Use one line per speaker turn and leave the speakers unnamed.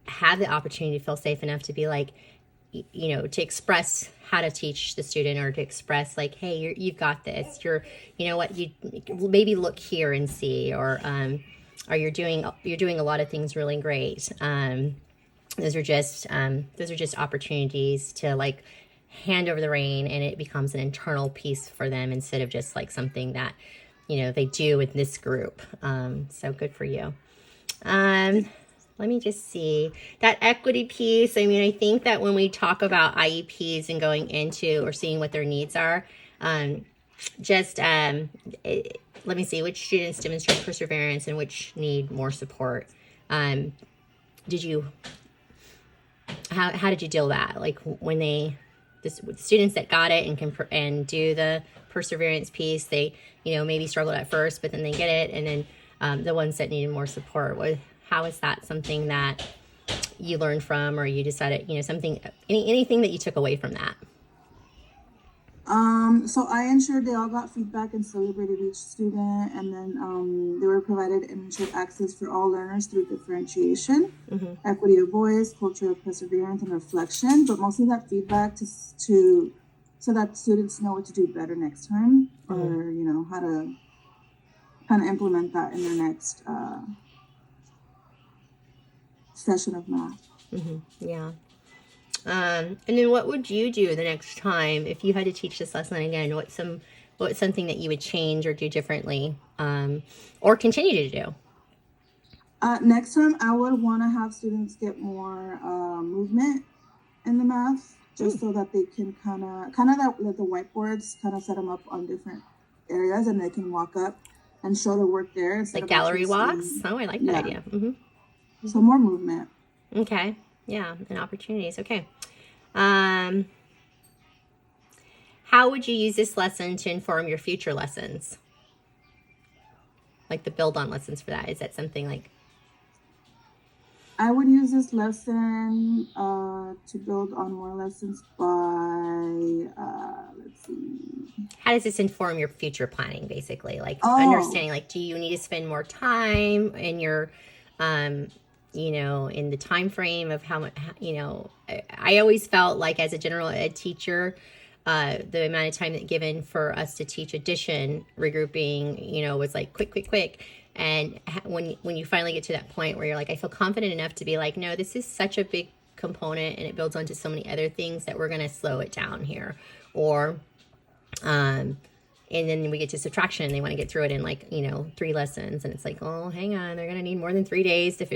have the opportunity to feel safe enough to be like, to express how to teach the student, or to express like, hey, you've got this. You maybe look here and see, or you're doing a lot of things really great. Those are just opportunities to like hand over the rein, and it becomes an internal piece for them instead of just like something that they do with this group. So good for you. Let me just see that equity piece. I mean, I think that when we talk about IEPs and going into or seeing what their needs are, let me see which students demonstrate perseverance and which need more support. How did you deal with that? Like when the students that got it and do the perseverance piece, they maybe struggled at first, but then they get it, and then the ones that needed more support, how is that something that you learned from, or you decided, anything that you took away from that?
So I ensured they all got feedback and celebrated each student, and then they were provided and ensured access for all learners through differentiation, equity of voice, culture of perseverance, and reflection, but mostly that feedback so that students know what to do better next time, or how to kind of implement that in their next session of math.
Yeah. And then what would you do the next time if you had to teach this lesson again? What's something that you would change or do differently, or continue to do?
Next time, I would want to have students get more movement in the math, just so that they can kind of let the whiteboards kind of set them up on different areas, and they can walk up and show the work there.
Like gallery walks? Oh, I like that idea.
So more movement.
Okay. Yeah, and opportunities. Okay. How would you use this lesson to inform your future lessons? Like the build on lessons for that. Is that something like...
I would use this lesson to build on more lessons by, let's see.
How does this inform your future planning, basically? Like understanding, like, do you need to spend more time in your, in the time frame of how much, I always felt like as a general ed teacher, the amount of time that given for us to teach addition, regrouping, was like quick. And when you finally get to that point where you're like, I feel confident enough to be like, no, this is such a big component and it builds onto so many other things that we're going to slow it down here. Or, and then we get to subtraction and they want to get through it in like, 3 lessons. And it's like, oh, hang on, they're going to need more than 3 days to figure